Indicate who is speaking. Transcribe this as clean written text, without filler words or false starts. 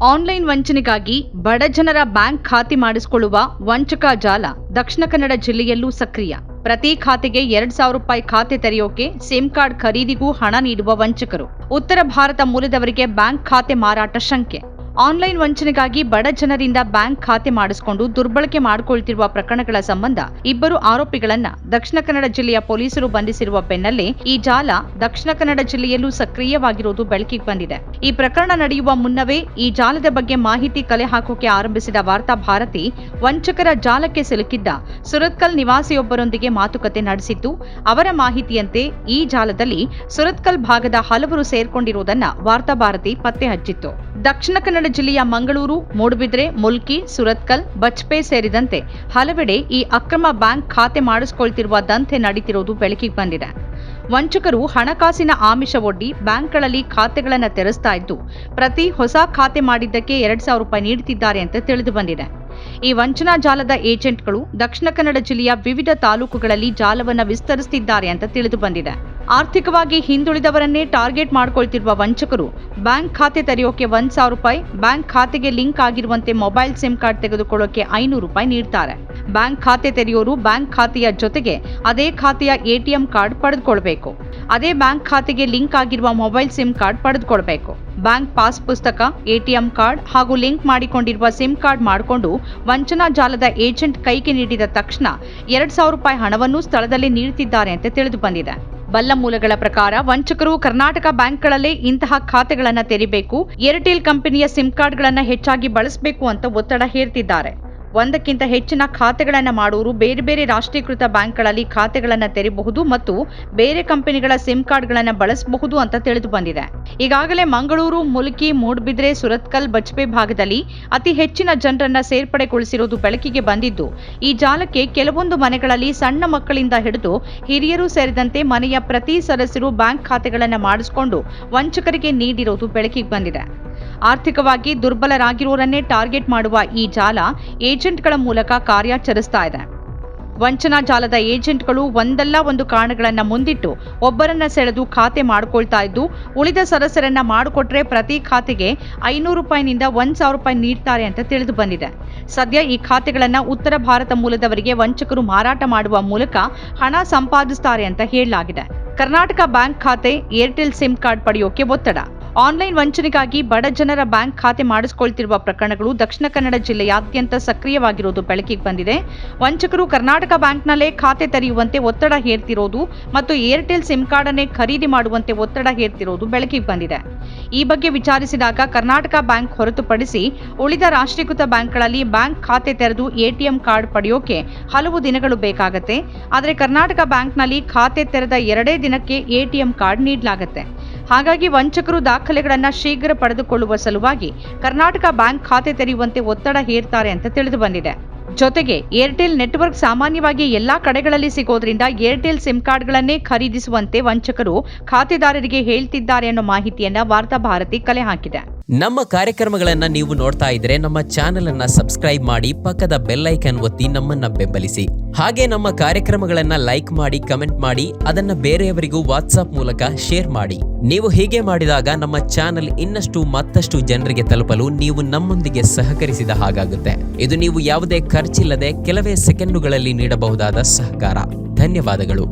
Speaker 1: Online ವಂಚನೆಗಾಗಿ ಬಡ ಜನರ bank ಖಾತೆ ಮಾಡಿಸಿಕೊಳ್ಳುವ ವಂಚಕ ಜಾಲ ದಕ್ಷಿಣ ಕನ್ನಡ ಜಿಲ್ಲೆಯಲ್ಲೂ ಸಕ್ರಿಯ. ಪ್ರತಿ ಖಾತೆಗೆ 2,000 ರೂಪಾಯಿ ಖಾತೆ ತೆರೆಯೋಕೆ ಸಿಮ್ ಕಾರ್ಡ್ ಖರೀದಿಗೂ ಹಣ ನೀಡುವ ವಂಚಕರು. ಉತ್ತರ ಭಾರತ ಮೂಲದವರಿಗೆ ಬ್ಯಾಂಕ್ ಖಾತೆ ಮಾರಾಟ ಶಂಕೆ. ಆನ್ಲೈನ್ ವಂಚನೆಗಾಗಿ ಬಡ ಜನರಿಂದ ಬ್ಯಾಂಕ್ ಖಾತೆ ಮಾಡಿಸಿಕೊಂಡು ದುರ್ಬಳಕೆ ಮಾಡಿಕೊಳ್ತಿರುವ ಪ್ರಕರಣಗಳ ಸಂಬಂಧ ಇಬ್ಬರು ಆರೋಪಿಗಳನ್ನ ದಕ್ಷಿಣ ಕನ್ನಡ ಜಿಲ್ಲೆಯ ಪೊಲೀಸರು ಬಂಧಿಸಿರುವ ಬೆನ್ನಲ್ಲೇ ಈ ಜಾಲ ದಕ್ಷಿಣ ಕನ್ನಡ ಜಿಲ್ಲೆಯಲ್ಲೂ ಸಕ್ರಿಯವಾಗಿರುವುದು ಬೆಳಕಿಗೆ ಬಂದಿದೆ. ಈ ಪ್ರಕರಣ ನಡೆಯುವ ಮುನ್ನವೇ ಈ ಜಾಲದ ಬಗ್ಗೆ ಮಾಹಿತಿ ಕಲೆ ಹಾಕೋಕೆ ಆರಂಭಿಸಿದ ವಾರ್ತಾ ಭಾರತಿ ವಂಚಕರ ಜಾಲಕ್ಕೆ ಸಿಲುಕಿದ್ದ ಸುರತ್ಕಲ್ ನಿವಾಸಿಯೊಬ್ಬರೊಂದಿಗೆ ಮಾತುಕತೆ ನಡೆಸಿತ್ತು. ಅವರ ಮಾಹಿತಿಯಂತೆ ಈ ಜಾಲದಲ್ಲಿ ಸುರತ್ಕಲ್ ಭಾಗದ ಹಲವರು ಸೇರ್ಕೊಂಡಿರುವುದನ್ನ ವಾರ್ತಾ ಭಾರತಿ ಪತ್ತೆ ಹಚ್ಚಿತ್ತು. ದಕ್ಷಿಣ ಕನ್ನಡ ಜಿಲ್ಲೆಯ ಮಂಗಳೂರು, ಮೂಡುಬಿದ್ರೆ, ಮುಲ್ಕಿ, ಸುರತ್ಕಲ್, ಬಜ್ಪೆ ಸೇರಿದಂತೆ ಹಲವೆಡೆ ಈ ಅಕ್ರಮ ಬ್ಯಾಂಕ್ ಖಾತೆ ಮಾಡಿಸಿಕೊಳ್ತಿರುವ ದಂಧೆ ನಡೀತಿರುವುದು ಬೆಳಕಿಗೆ ಬಂದಿದೆ. ವಂಚಕರು ಹಣಕಾಸಿನ ಆಮಿಷ ಒಡ್ಡಿ ಬ್ಯಾಂಕ್ಗಳಲ್ಲಿ ಖಾತೆಗಳನ್ನು ತೆರೆಸ್ತಾ ಇದ್ದು ಪ್ರತಿ ಹೊಸ ಖಾತೆ ಮಾಡಿದ್ದಕ್ಕೆ 2,000 ರೂಪಾಯಿ ನೀಡುತ್ತಿದ್ದಾರೆ ಅಂತ ತಿಳಿದು ಬಂದಿದೆ. ಈ ವಂಚನಾ ಜಾಲದ ಏಜೆಂಟ್ಗಳು ದಕ್ಷಿಣ ಕನ್ನಡ ಜಿಲ್ಲೆಯ ವಿವಿಧ ತಾಲೂಕುಗಳಲ್ಲಿ ಜಾಲವನ್ನು ವಿಸ್ತರಿಸುತ್ತಿದ್ದಾರೆ ಅಂತ ತಿಳಿದು ಬಂದಿದೆ. ಆರ್ಥಿಕವಾಗಿ ಹಿಂದುಳಿದವರನ್ನೇ ಟಾರ್ಗೆಟ್ ಮಾಡಿಕೊಳ್ತಿರುವ ವಂಚಕರು ಬ್ಯಾಂಕ್ ಖಾತೆ ತೆರೆಯೋಕೆ 1,000 ರೂಪಾಯಿ, ಬ್ಯಾಂಕ್ ಖಾತೆಗೆ ಲಿಂಕ್ ಆಗಿರುವಂತೆ ಮೊಬೈಲ್ ಸಿಮ್ ಕಾರ್ಡ್ ತೆಗೆದುಕೊಳ್ಳೋಕೆ 500 ರೂಪಾಯಿ ನೀಡ್ತಾರೆ. ಬ್ಯಾಂಕ್ ಖಾತೆ ತೆರೆಯೋರು ಬ್ಯಾಂಕ್ ಖಾತೆಯ ಜೊತೆಗೆ ಅದೇ ಖಾತೆಯ ಎಟಿಎಂ ಕಾರ್ಡ್ ಪಡೆದುಕೊಳ್ಬೇಕು. ಅದೇ ಬ್ಯಾಂಕ್ ಖಾತೆಗೆ ಲಿಂಕ್ ಆಗಿರುವ ಮೊಬೈಲ್ ಸಿಮ್ ಕಾರ್ಡ್ ಪಡೆದುಕೊಳ್ಬೇಕು. ಬ್ಯಾಂಕ್ ಪಾಸ್ ಪುಸ್ತಕ, ಎಟಿಎಂ ಕಾರ್ಡ್ ಹಾಗೂ ಲಿಂಕ್ ಮಾಡಿಕೊಂಡಿರುವ ಸಿಮ್ ಕಾರ್ಡ್ ಮಾಡಿಕೊಂಡು ವಂಚನಾ ಜಾಲದ ಏಜೆಂಟ್ ಕೈಗೆ ನೀಡಿದ ತಕ್ಷಣ 2,000 ರೂಪಾಯಿ ಹಣವನ್ನು ಸ್ಥಳದಲ್ಲೇ ನೀಡುತ್ತಿದ್ದಾರೆ ಅಂತ ತಿಳಿದು ಬಂದಿದೆ. ಬಲ್ಲ ಮೂಲಗಳ ಪ್ರಕಾರ ವಂಚಕರು ಕರ್ನಾಟಕ ಬ್ಯಾಂಕ್ಗಳಲ್ಲೇ ಇಂತಹ ಖಾತೆಗಳನ್ನು ತೆರಿಬೇಕು, ಏರ್ಟೆಲ್ ಕಂಪನಿಯ ಸಿಮ್ ಕಾರ್ಡ್ಗಳನ್ನು ಹೆಚ್ಚಾಗಿ ಬಳಸಬೇಕು ಅಂತ ಒತ್ತಡ ಹೇರ್ತಿದ್ದಾರೆ. ಒಂದಕ್ಕಿಂತ ಹೆಚ್ಚಿನ ಖಾತೆಗಳನ್ನು ಮಾಡುವವರು ಬೇರೆ ಬೇರೆ ರಾಷ್ಟ್ರೀಕೃತ ಬ್ಯಾಂಕ್ಗಳಲ್ಲಿ ಖಾತೆಗಳನ್ನು ತೆರೆಯಬಹುದು ಮತ್ತು ಬೇರೆ ಕಂಪನಿಗಳ ಸಿಮ್ ಕಾರ್ಡ್ಗಳನ್ನು ಬಳಸಬಹುದು ಅಂತ ತಿಳಿದು ಬಂದಿದೆ. ಈಗಾಗಲೇ ಮಂಗಳೂರು, ಮುಲ್ಕಿ, ಮೂಡುಬಿದ್ರೆ, ಸುರತ್ಕಲ್, ಬಜ್ಪೆ ಭಾಗದಲ್ಲಿ ಅತಿ ಹೆಚ್ಚಿನ ಜನರನ್ನ ಸೇರ್ಪಡೆಗೊಳಿಸಿರುವುದು ಬೆಳಕಿಗೆ ಬಂದಿದ್ದು, ಈ ಜಾಲಕ್ಕೆ ಕೆಲವೊಂದು ಮನೆಗಳಲ್ಲಿ ಸಣ್ಣ ಮಕ್ಕಳಿಂದ ಹಿಡಿದು ಹಿರಿಯರು ಸೇರಿದಂತೆ ಮನೆಯ ಪ್ರತಿ ಸದಸ್ಯರು ಬ್ಯಾಂಕ್ ಖಾತೆಗಳನ್ನು ಮಾಡಿಸಿಕೊಂಡು ವಂಚಕರಿಗೆ ನೀಡಿರುವುದು ಬೆಳಕಿಗೆ ಬಂದಿದೆ. ಆರ್ಥಿಕವಾಗಿ ದುರ್ಬಲರಾಗಿರುವವರನ್ನೇ ಟಾರ್ಗೆಟ್ ಮಾಡುವ ಈ ಜಾಲ ಏಜೆಂಟ್ಗಳ ಮೂಲಕ ಕಾರ್ಯಾಚರಿಸ್ತಾ ಇದೆ. ವಂಚನಾ ಜಾಲದ ಏಜೆಂಟ್ಗಳು ಒಂದಲ್ಲ ಒಂದು ಕಾರಣಗಳನ್ನು ಮುಂದಿಟ್ಟು ಒಬ್ಬರನ್ನ ಸೆಳೆದು ಖಾತೆ ಮಾಡಿಕೊಳ್ತಾ ಇದ್ದು, ಉಳಿದ ಸದಸ್ಯರನ್ನ ಮಾಡಿಕೊಟ್ರೆ ಪ್ರತಿ ಖಾತೆಗೆ 500 ರೂಪಾಯಿನಿಂದ 1,000 ರೂಪಾಯಿ ನೀಡ್ತಾರೆ ಅಂತ ತಿಳಿದು ಬಂದಿದೆ. ಸದ್ಯ ಈ ಖಾತೆಗಳನ್ನು ಉತ್ತರ ಭಾರತ ಮೂಲದವರಿಗೆ ವಂಚಕರು ಮಾರಾಟ ಮಾಡುವ ಮೂಲಕ ಹಣ ಸಂಪಾದಿಸುತ್ತಾರೆ ಅಂತ ಹೇಳಲಾಗಿದೆ. ಕರ್ನಾಟಕ ಬ್ಯಾಂಕ್ ಖಾತೆ, ಏರ್ಟೆಲ್ ಸಿಮ್ ಕಾರ್ಡ್ ಪಡೆಯೋಕೆ ಒತ್ತಡ. ಆನ್ಲೈನ್ ವಂಚನೆಗಾಗಿ ಬಡ ಜನರ ಬ್ಯಾಂಕ್ ಖಾತೆ ಮಾಡಿಸಿಕೊಳ್ತಿರುವ ಪ್ರಕರಣಗಳು ದಕ್ಷಿಣ ಕನ್ನಡ ಜಿಲ್ಲೆಯಾದ್ಯಂತ ಸಕ್ರಿಯವಾಗಿರುವುದು ಬೆಳಕಿಗೆ ಬಂದಿದೆ. ವಂಚಕರು ಕರ್ನಾಟಕ ಬ್ಯಾಂಕ್ನಲ್ಲೇ ಖಾತೆ ತೆರೆಯುವಂತೆ ಒತ್ತಡ ಹೇರ್ತಿರೋದು ಮತ್ತು ಏರ್ಟೆಲ್ ಸಿಮ್ ಕಾರ್ಡ್ ಅನ್ನೇ ಖರೀದಿ ಮಾಡುವಂತೆ ಒತ್ತಡ ಹೇರ್ತಿರೋದು ಬೆಳಕಿಗೆ ಬಂದಿದೆ. ಈ ಬಗ್ಗೆ ವಿಚಾರಿಸಿದಾಗ ಕರ್ನಾಟಕ ಬ್ಯಾಂಕ್ ಹೊರತುಪಡಿಸಿ ಉಳಿದ ರಾಷ್ಟ್ರೀಕೃತ ಬ್ಯಾಂಕ್ಗಳಲ್ಲಿ ಬ್ಯಾಂಕ್ ಖಾತೆ ತೆರೆದು ಎಟಿಎಂ ಕಾರ್ಡ್ ಪಡೆಯೋಕೆ ಹಲವು ದಿನಗಳು ಬೇಕಾಗುತ್ತೆ. ಆದರೆ ಕರ್ನಾಟಕ ಬ್ಯಾಂಕ್ನಲ್ಲಿ ಖಾತೆ ತೆರೆದ 2 ದಿನಕ್ಕೆ ಎಟಿಎಂ ಕಾರ್ಡ್ ನೀಡಲಾಗುತ್ತೆ. ಹಾಗಾಗಿ ವಂಚಕರು ದಾಖಲೆಗಳನ್ನು ಶೀಘ್ರ ಪಡೆದುಕೊಳ್ಳುವ ಸಲುವಾಗಿ ಕರ್ನಾಟಕ ಬ್ಯಾಂಕ್ ಖಾತೆ ತೆರೆಯುವಂತೆ ಒತ್ತಡ ಹೇರ್ತಾರೆ ಅಂತ ತಿಳಿದು ಬಂದಿದೆ. ಜೊತೆಗೆ ಏರ್ಟೆಲ್ ನೆಟ್ವರ್ಕ್ ಸಾಮಾನ್ಯವಾಗಿ ಎಲ್ಲಾ ಕಡೆಗಳಲ್ಲಿ ಸಿಗೋದ್ರಿಂದ ಏರ್ಟೆಲ್ ಸಿಮ್ ಕಾರ್ಡ್ಗಳನ್ನೇ ಖರೀದಿಸುವಂತೆ ವಂಚಕರು ಖಾತೆದಾರರಿಗೆ ಹೇಳ್ತಿದ್ದಾರೆ ಅನ್ನೋ ಮಾಹಿತಿಯನ್ನ ವಾರ್ತಾ ಭಾರತಿ ಕಲೆ ಹಾಕಿದೆ.
Speaker 2: ನಮ್ಮ ಕಾರ್ಯಕ್ರಮಗಳನ್ನ ನೀವು ನೋಡ್ತಾ ಇದ್ರೆ ನಮ್ಮ ಚಾನೆಲ್ ಅನ್ನ ಸಬ್ಸ್ಕ್ರೈಬ್ ಮಾಡಿ, ಪಕ್ಕದ ಬೆಲ್ ಐಕಾನ್ ಒತ್ತಿ ನಮ್ಮನ್ನ ಬೆಂಬಲಿಸಿ. ಹಾಗೆ ನಮ್ಮ ಕಾರ್ಯಕ್ರಮಗಳನ್ನ ಲೈಕ್ ಮಾಡಿ, ಕಮೆಂಟ್ ಮಾಡಿ, ಅದನ್ನ ಬೇರೆಯವರಿಗೂ ವಾಟ್ಸ್ಆಪ್ ಮೂಲಕ ಶೇರ್ ಮಾಡಿ. ನೀವು ಹೀಗೆ ಮಾಡಿದಾಗ ನಮ್ಮ ಚಾನೆಲ್ ಮತ್ತಷ್ಟು ಜನರಿಗೆ ತಲುಪಲು ನೀವು ನಮ್ಮೊಂದಿಗೆ ಸಹಕರಿಸಿದ ಹಾಗಾಗುತ್ತೆ. ಇದು ನೀವು ಯಾವುದೇ ಖರ್ಚಿಲ್ಲದೆ ಕೆಲವೇ ಸೆಕೆಂಡುಗಳಲ್ಲಿ ನೀಡಬಹುದಾದ ಸಹಕಾರ. ಧನ್ಯವಾದಗಳು.